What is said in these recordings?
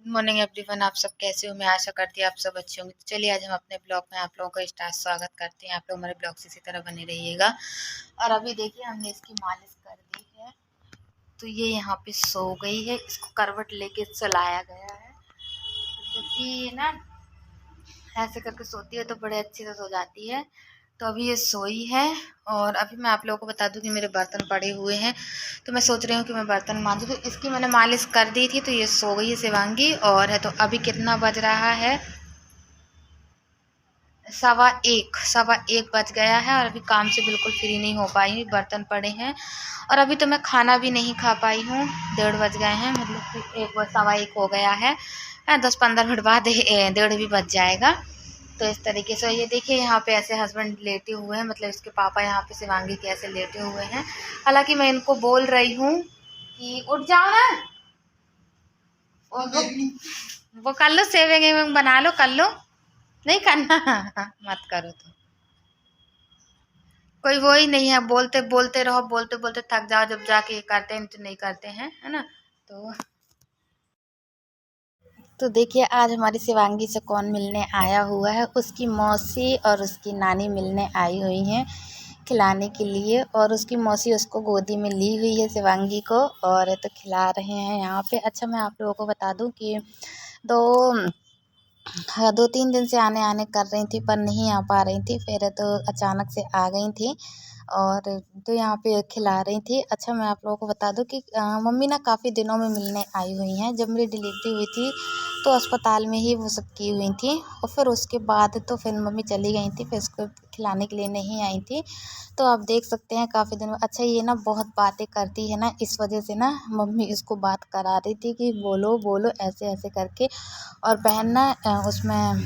Morning everyone, आप सब कैसे हो? मैं आशा करती हूँ आप सब अच्छे होंगे। तो चलिए आज हम अपने ब्लॉग में आप लोगों का स्वागत करते हैं। आप लोग हमारे ब्लॉग से इसी तरह बने रहिएगा। और अभी देखिए हमने इसकी मालिश कर दी है, तो ये यहाँ पे सो गई है। इसको करवट लेके चलाया गया है, क्योंकि ना ऐसे करके सोती है तो बड़े अच्छे से सो जाती है। तो अभी ये सोई है। और अभी मैं आप लोगों को बता दूं कि मेरे बर्तन पड़े हुए हैं, तो मैं सोच रही हूँ कि मैं बर्तन मांजूं। तो इसकी मैंने मालिश कर दी थी, तो ये सो गई है शिवांगी। और है तो अभी कितना बज रहा है, 1:15 बज गया है। और अभी काम से बिल्कुल फ्री नहीं हो पाई हूँ, बर्तन पड़े हैं। और अभी तो मैं खाना भी नहीं खा पाई हूँ, 1:30 बज गए हैं, मतलब कि 1:15 हो गया है। 10-15 मिनट बाद 1:30 भी बज जाएगा। तो इस तरीके से ये देखिए यहाँ पे ऐसे हस्बैंड लेटे हुए हैं, मतलब इसके पापा यहाँ पे शिवांगी के ऐसे लेटे हुए हैं। हालांकि मैं इनको बोल रही हूँ कि उठ जाओ ना, और वो कर लो, सेविंग एविंग बना लो, कर लो। नहीं करना मत करो। तो कोई वो ही नहीं है, बोलते बोलते रहो, बोलते बोलते थक जाओ, जब जाके ये करते हैं तो नहीं करते हैं, है ना। तो देखिए आज हमारी शिवांगी से कौन मिलने आया हुआ है। उसकी मौसी और उसकी नानी मिलने आई हुई हैं खिलाने के लिए। और उसकी मौसी उसको गोदी में ली हुई है शिवांगी को, और तो खिला रहे हैं यहाँ पे। अच्छा, मैं आप लोगों को बता दूं कि दो हाँ, 2-3 दिन से आने आने कर रही थी, पर नहीं आ पा रही थी। फिर तो अचानक से आ गई थी, और तो यहाँ पे खिला रही थी। अच्छा, मैं आप लोगों को बता दूं कि मम्मी ना काफ़ी दिनों में मिलने आई हुई हैं। जब मेरी डिलीवरी हुई थी तो अस्पताल में ही वो सब की हुई थी, और फिर उसके बाद तो फिर मम्मी चली गई थी, फिर उसको खिलाने के लिए नहीं आई थी। तो आप देख सकते हैं काफ़ी दिन में। अच्छा, ये ना बहुत बातें करती है ना, इस वजह से ना मम्मी इसको बात करा रही थी कि बोलो बोलो ऐसे ऐसे करके। और बहन ना उसमें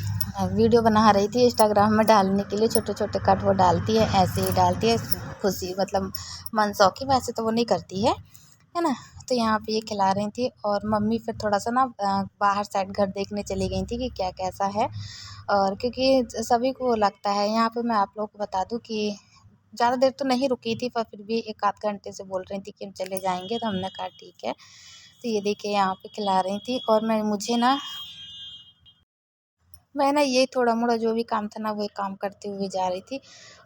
वीडियो बना रही थी इंस्टाग्राम में डालने के लिए, छोटे छोटे कट वो डालती है, ऐसे ही डालती है, खुशी मतलब मन शौक, वैसे तो वो नहीं करती है ना। तो यहाँ पे ये खिला रही थी, और मम्मी फिर थोड़ा सा ना बाहर साइड घर देखने चली गई थी कि क्या कैसा है। और क्योंकि सभी को लगता है, यहाँ पे मैं आप लोगों को बता दूं कि ज़्यादा देर तो नहीं रुकी थी, पर फिर भी 1-8 घंटे से बोल रही थी कि हम चले जाएंगे, तो हमने कहा ठीक है। तो ये देखिए यहाँ पे खिला रही थी, और मुझे ना मैं ना ये थोड़ा मोड़ा जो भी काम था ना, वही काम करते हुए जा रही थी,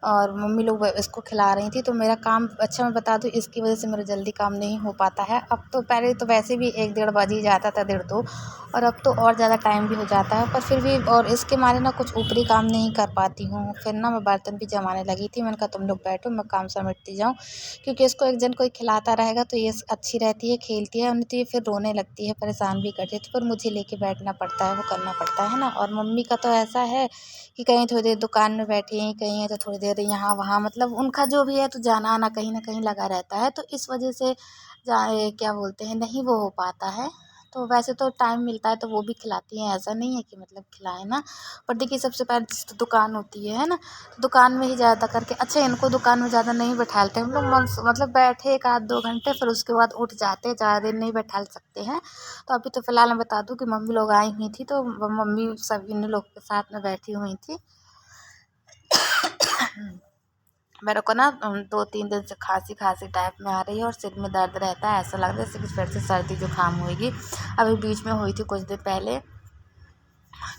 और मम्मी लोग इसको खिला रही थी। तो मेरा काम, अच्छा मैं बता दूँ, इसकी वजह से मेरा जल्दी काम नहीं हो पाता है। अब तो पहले तो वैसे भी 1-1:30 बज ही जाता था, 1:30-2, और अब तो और ज़्यादा टाइम भी हो जाता है। पर फिर भी, और इसके मारे ना कुछ ऊपरी काम नहीं कर पाती हूँ। फिर ना मैं बर्तन भी जमाने लगी थी, मैंने कहा तुम लोग बैठो, मैं काम समेटती जाऊँ, क्योंकि इसको एक जन कोई खिलाता रहेगा तो ये अच्छी रहती है, खेलती है, नहीं तो ये फिर रोने लगती है, परेशान भी करती है। तो फिर मुझे लेके बैठना पड़ता है, वो करना पड़ता है ना। और मम्मी का तो ऐसा है कि कहीं थोड़ी देर दुकान में बैठी हैं, कहीं है तो थोड़ी देर यहाँ वहाँ, मतलब उनका जो भी है तो जाना आना कहीं ना कहीं लगा रहता है। तो इस वजह से क्या बोलते हैं, नहीं वो हो पाता है। तो वैसे तो टाइम मिलता है तो वो भी खिलाती हैं, ऐसा नहीं है कि मतलब खिलाए ना। पर देखिए सबसे पहले तो दुकान होती है ना, तो दुकान में ही ज़्यादा करके। अच्छा, इनको दुकान में ज़्यादा नहीं बैठाते हम लोग, मतलब बैठे 1-2 घंटे, फिर उसके बाद उठ जाते हैं, ज़्यादा देर नहीं बैठा सकते हैं। तो अभी तो फ़िलहाल मैं बता दूं कि मम्मी लोग आई हुई थी, तो मम्मी सब इन लोग के साथ में बैठी हुई थी। मेरे को ना 2-3 दिन से खांसी खांसी टाइप में आ रही है, और सिर में दर्द रहता है, ऐसा लग रहा है जैसे कि फिर से सर्दी जुकाम होएगी। अभी बीच में हुई थी कुछ दिन पहले,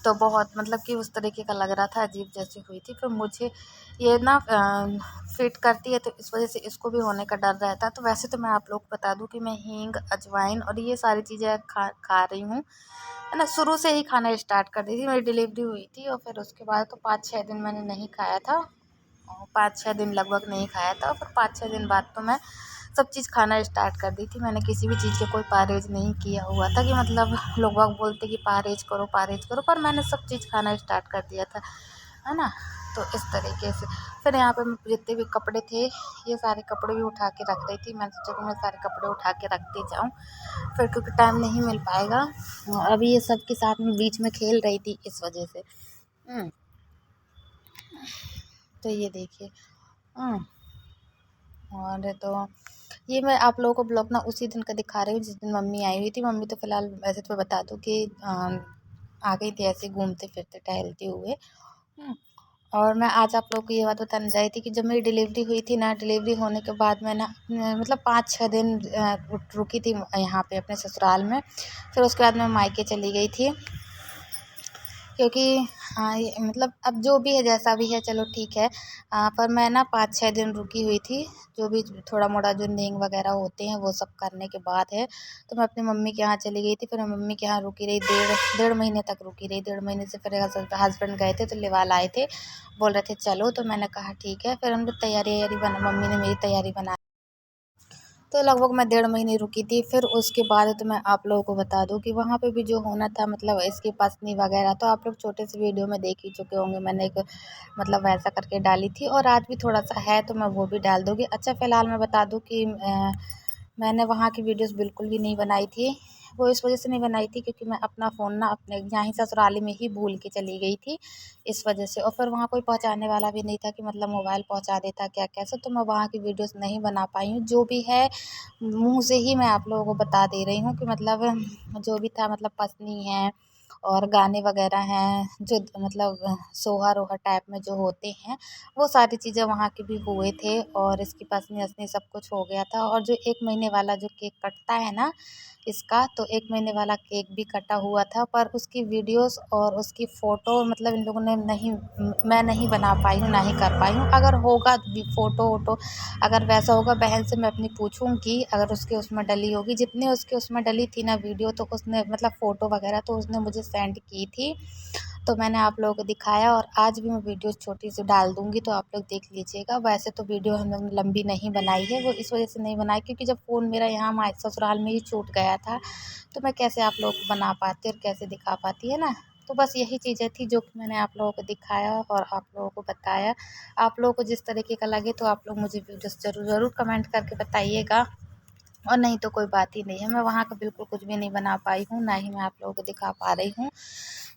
तो बहुत मतलब कि उस तरीके का लग रहा था, अजीब जैसी हुई थी। फिर मुझे ये ना फिट करती है, तो इस वजह से इसको भी होने का डर रहता है। तो वैसे तो मैं आप लोग को बता दूं कि मैं हींग, अजवाइन और ये सारी चीज़ें खा रही हूँ, है ना। शुरू से ही खाना स्टार्ट कर दी थी, मेरी डिलीवरी हुई थी, और फिर उसके बाद तो 5-6 दिन मैंने नहीं खाया था, और 5-6 दिन लगभग नहीं खाया था। और फिर 5-6 दिन बाद तो मैं सब चीज़ खाना स्टार्ट कर दी थी। मैंने किसी भी चीज़ का कोई परहेज़ नहीं किया हुआ था, कि मतलब लोग बाग बोलते कि परहेज़ करो, पर मैंने सब चीज़ खाना स्टार्ट कर दिया था, है ना। तो इस तरीके से फिर यहाँ पे जितने भी कपड़े थे, ये सारे कपड़े भी उठा के रख रही थी। मैंने सोचा कि मैं सारे कपड़े उठा के रखती जाऊँ, फिर क्योंकि टाइम नहीं मिल पाएगा। अभी ये सब के साथ में बीच में खेल रही थी, इस वजह से। तो ये देखिए। और तो ये मैं आप लोगों को ब्लॉग ना उसी दिन का दिखा रही हूँ जिस दिन मम्मी आई हुई थी। मम्मी तो फ़िलहाल वैसे तो मैं बता दूँ कि आ गई थी ऐसे घूमते फिरते टहलते हुए। और मैं आज आप लोग को ये बात बताने जा रही थी कि जब मेरी डिलीवरी हुई थी ना, डिलीवरी होने के बाद मैं ना मतलब 5-6 दिन रुकी थी यहाँ पे अपने ससुराल में। फिर उसके बाद मैं मायके चली गई थी, क्योंकि हाँ ये मतलब अब जो भी है जैसा भी है चलो ठीक है। पर मैं ना 5-6 दिन रुकी हुई थी, जो भी थोड़ा मोड़ा जो नेंग वगैरह होते हैं वो सब करने के बाद है। तो मैं अपनी मम्मी के यहाँ चली गई थी, फिर मैं मम्मी के यहाँ रुकी रही, डेढ़ डेढ़ महीने तक रुकी रही। डेढ़ महीने से फिर हस्बैंड गए थे तो लेवाल आए थे, बोल रहे थे चलो, तो मैंने कहा ठीक है। फिर हम लोग तैयारी वैयारी बना, मम्मी ने मेरी तैयारी बना, तो लगभग मैं 1.5 महीने रुकी थी। फिर उसके बाद तो मैं आप लोगों को बता दूं कि वहाँ पे भी जो होना था, मतलब इसकी पसनी वगैरह, तो आप लोग छोटे से वीडियो में देख ही चुके होंगे। मैंने एक मतलब वैसा करके डाली थी, और आज भी थोड़ा सा है तो मैं वो भी डाल दूँगी। अच्छा, फ़िलहाल मैं बता दूँ कि मैंने वहाँ की वीडियोस बिल्कुल भी नहीं बनाई थी। वो इस वजह से नहीं बनाई थी क्योंकि मैं अपना फ़ोन ना अपने यहाँ ही ससुराली में ही भूल के चली गई थी, इस वजह से। और फिर वहाँ कोई पहुँचाने वाला भी नहीं था कि मतलब मोबाइल पहुँचा देता क्या कैसे, तो मैं वहाँ की वीडियोस नहीं बना पाई हूँ। जो भी है मुँह से ही मैं आप लोगों को बता दे रही हूँ कि मतलब जो भी था, मतलब पसनी है और गाने वगैरह हैं, जो मतलब सोहर-ओहर टाइप में जो होते हैं, वो सारी चीज़ें वहाँ के भी हुए थे। और इसकी पसनी-वसनी सब कुछ हो गया था। और जो 1 महीने वाला जो केक कटता है ना इसका, तो 1 महीने वाला केक भी कटा हुआ था, पर उसकी वीडियोस और उसकी फ़ोटो मतलब इन लोगों ने नहीं, मैं नहीं बना पाई हूँ, ना ही कर पाई हूँ। अगर होगा भी फ़ोटो-वोटो, अगर वैसा होगा, बहन से मैं अपनी पूछूँगी, अगर उसके उसमें डली होगी, जितनी उसके उसमें डली थी ना वीडियो, तो उसने मतलब फ़ोटो वगैरह तो उसने मुझे सेंड की थी। तो मैंने आप लोगों को दिखाया, और आज भी मैं वीडियो छोटी सी डाल दूँगी, तो आप लोग देख लीजिएगा। वैसे तो वीडियो हम लोग ने लंबी नहीं बनाई है, वो इस वजह से नहीं बनाई क्योंकि जब फ़ोन मेरा यहाँ ससुराल में ही छूट गया था, तो मैं कैसे आप लोगों को बना पाती और कैसे दिखा पाती, है ना। तो बस यही चीज़ें थी जो कि मैंने आप लोगों को दिखाया और आप लोगों को बताया। आप लोगों को जिस तरीके का लगे तो आप लोग मुझे वीडियोस ज़रूर कमेंट करके बताइएगा, और नहीं तो कोई बात ही नहीं है। मैं वहाँ का बिल्कुल कुछ भी नहीं बना पाई हूँ, ना ही मैं आप लोगों को दिखा पा रही हूँ।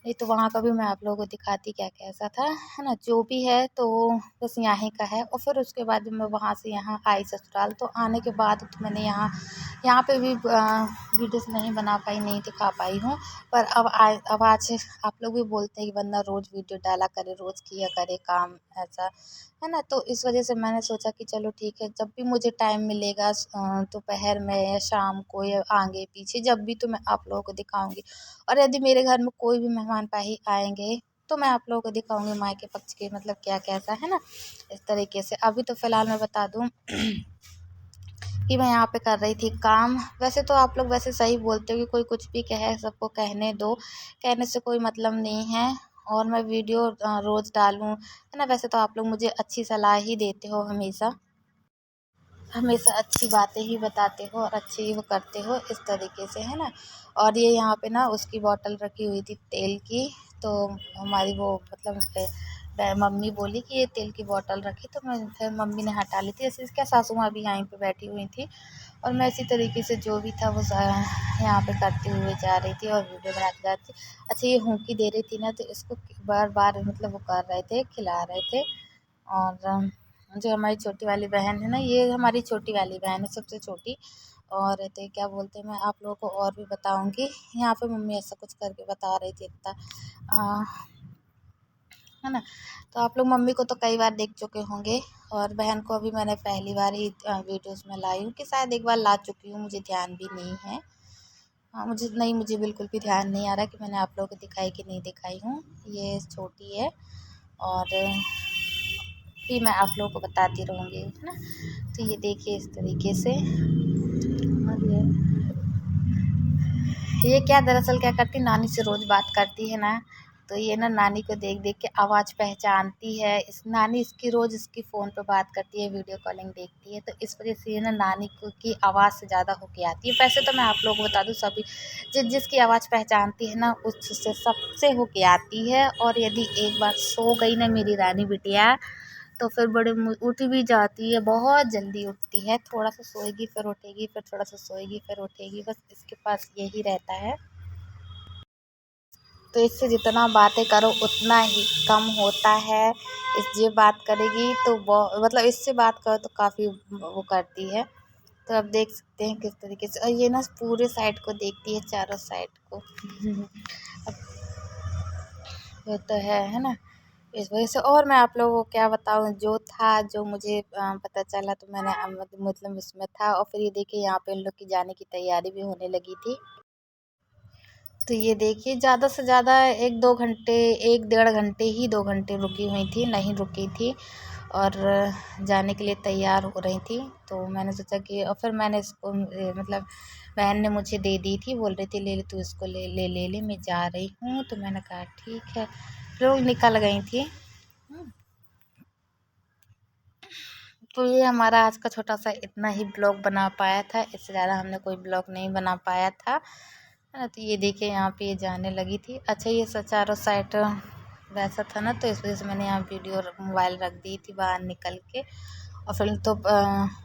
नहीं तो वहाँ का भी मैं आप लोगों को दिखाती क्या कैसा था, है ना। जो भी है तो बस यहाँ का है। और फिर उसके बाद जब मैं वहाँ से यहाँ आई ससुराल, तो आने के बाद तो मैंने यहाँ यहाँ पे भी वीडियोस नहीं बना पाई, नहीं दिखा पाई हूँ। पर अब आज आप लोग भी बोलते हैं कि बंदा रोज़ वीडियो डाला करे, रोज़ किया करे काम, ऐसा है ना। तो इस वजह से मैंने सोचा कि चलो ठीक है, जब भी मुझे टाइम मिलेगा दोपहर में या शाम को या आगे पीछे, जब भी, तो मैं आप लोगों को दिखाऊंगी। और यदि मेरे घर में कोई भी मेहमान पाही आएंगे, तो मैं आप लोगों को दिखाऊंगी मायके पक्ष के, मतलब क्या कैसा है ना, इस तरीके से। अभी तो फ़िलहाल मैं बता दूँ कि मैं यहाँ पे कर रही थी काम। वैसे तो आप लोग वैसे सही बोलते हो कि कोई कुछ भी कहे, सबको कहने दो, कहने से कोई मतलब नहीं है। और मैं वीडियो रोज़ डालूँ, है ना। वैसे तो आप लोग मुझे अच्छी सलाह ही देते हो हमेशा, हमेशा अच्छी बातें ही बताते हो और अच्छे ही वो करते हो, इस तरीके से, है ना। और ये यहाँ पे ना उसकी बॉटल रखी हुई थी तेल की, तो हमारी वो मतलब मम्मी बोली कि ये तेल की बॉटल रखी, तो मैं फिर मम्मी ने हटा ली थी। ऐसे क्या सासू माँ भी यहीं पे बैठी हुई थी, और मैं इसी तरीके से जो भी था वो यहाँ पे करते हुए जा रही थी और वीडियो बनाती जा रही थी। अच्छा, ये हुंकी दे रही थी ना, तो इसको बार बार मतलब वो कर रहे थे, खिला रहे थे। और जो हमारी छोटी वाली बहन है ना, ये हमारी छोटी वाली बहन है, सबसे छोटी। और तो क्या बोलते हैं, मैं आप लोगों को और भी बताऊंगी। यहाँ पे मम्मी ऐसा कुछ करके बता रही थी इतना, है ना। तो आप लोग मम्मी को तो कई बार देख चुके होंगे, और बहन को अभी मैंने पहली बार ही वीडियोस में लाई हूँ, कि शायद एक बार ला चुकी हूँ, मुझे ध्यान भी नहीं है। हाँ, मुझे बिल्कुल भी ध्यान नहीं आ रहा कि मैंने आप लोगों को दिखाई कि नहीं दिखाई हूँ। ये छोटी है, और फिर मैं आप लोगों को बताती रहूँगी, है ना। तो ये देखिए इस तरीके से। और ये क्या दरअसल क्या करती, नानी से रोज़ बात करती है ना, तो ये ना नानी को देख देख के आवाज़ पहचानती है। इस नानी इसकी रोज़ इसकी फ़ोन पे बात करती है, वीडियो कॉलिंग देखती है, तो इस वजह से ये ना नानी को की आवाज़ से ज़्यादा होके आती है। वैसे तो मैं आप लोगों को बता दूँ, सभी जिसकी आवाज़ पहचानती है ना, उससे सबसे होके आती है। और यदि एक बार सो गई ना मेरी रानी बिटिया, तो फिर बड़े उठ भी जाती है, बहुत जल्दी उठती है। थोड़ा सा सोएगी फिर उठेगी, फिर थोड़ा सा सोएगी फिर उठेगी, बस इसके पास यही रहता है। तो इससे जितना बातें करो उतना ही कम होता है। ये बात करेगी तो मतलब इससे बात करो तो काफ़ी वो करती है। तो अब देख सकते हैं किस तरीके से, और ये ना पूरे साइड को देखती है, चारों साइड को। अब वो तो है ना। इस वजह से। और मैं आप लोगों को क्या बताऊँ, जो था जो मुझे पता चला तो मैंने मतलब उसमें था। और फिर ये देखिए यहाँ पे इन लोग की जाने की तैयारी भी होने लगी थी। तो ये देखिए ज़्यादा से ज़्यादा 1-2 घंटे, 1-1.5 घंटे ही, 2 घंटे रुकी हुई थी, नहीं रुकी थी। और जाने के लिए तैयार हो रही थी। तो मैंने सोचा कि, और फिर मैंने इसको मतलब बहन ने मुझे दे दी थी, बोल रही थी ले ले तू इसको, ले ले ले ले मैं जा रही हूँ। तो मैंने कहा ठीक है, फिर वो निकल गई थी। तो ये हमारा आज का छोटा सा इतना ही ब्लॉग बना पाया था, इससे ज़्यादा हमने कोई ब्लॉग नहीं बना पाया था, है ना। तो ये देखिए यहाँ पे ये जाने लगी थी। अच्छा ये चारों साइड वैसा था ना, तो इस वजह से मैंने यहाँ वीडियो मोबाइल रख दी थी बाहर निकल के। और फिर तो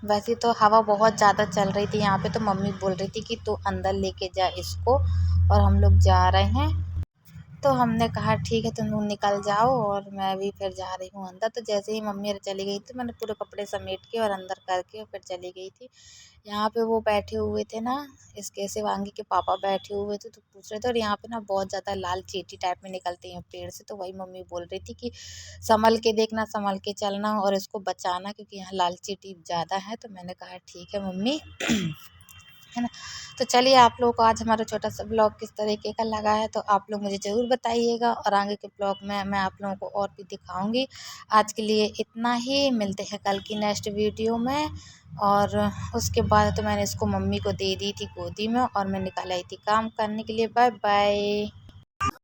वैसे तो हवा बहुत ज़्यादा चल रही थी यहाँ पे, तो मम्मी बोल रही थी कि तू अंदर लेके जा इसको, और हम लोग जा रहे हैं। तो हमने कहा ठीक है तुम लोग निकल जाओ, और मैं भी फिर जा रही हूँ अंदर। तो जैसे ही मम्मी चली गई तो मैंने पूरे कपड़े समेट के और अंदर करके और फिर चली गई थी। यहाँ पे वो बैठे हुए थे ना, इसके शिवांगी के पापा बैठे हुए थे, तो पूछ रहे थे। और यहाँ पे ना बहुत ज़्यादा लाल चींटी टाइप में निकलती हैं पेड़ से, तो वही मम्मी बोल रही थी कि संभल के देखना, संभल के चलना और इसको बचाना, क्योंकि यहाँ लाल चींटी ज़्यादा है। तो मैंने कहा ठीक है मम्मी, है ना। तो चलिए आप लोगों को आज हमारा छोटा सा ब्लॉग किस तरीके का लगा है तो आप लोग मुझे ज़रूर बताइएगा, और आगे के ब्लॉग में मैं आप लोगों को और भी दिखाऊंगी। आज के लिए इतना ही, मिलते हैं कल की नेक्स्ट वीडियो में। और उसके बाद तो मैंने इसको मम्मी को दे दी थी गोदी में, और मैं निकल आई थी काम करने के लिए। Bye bye.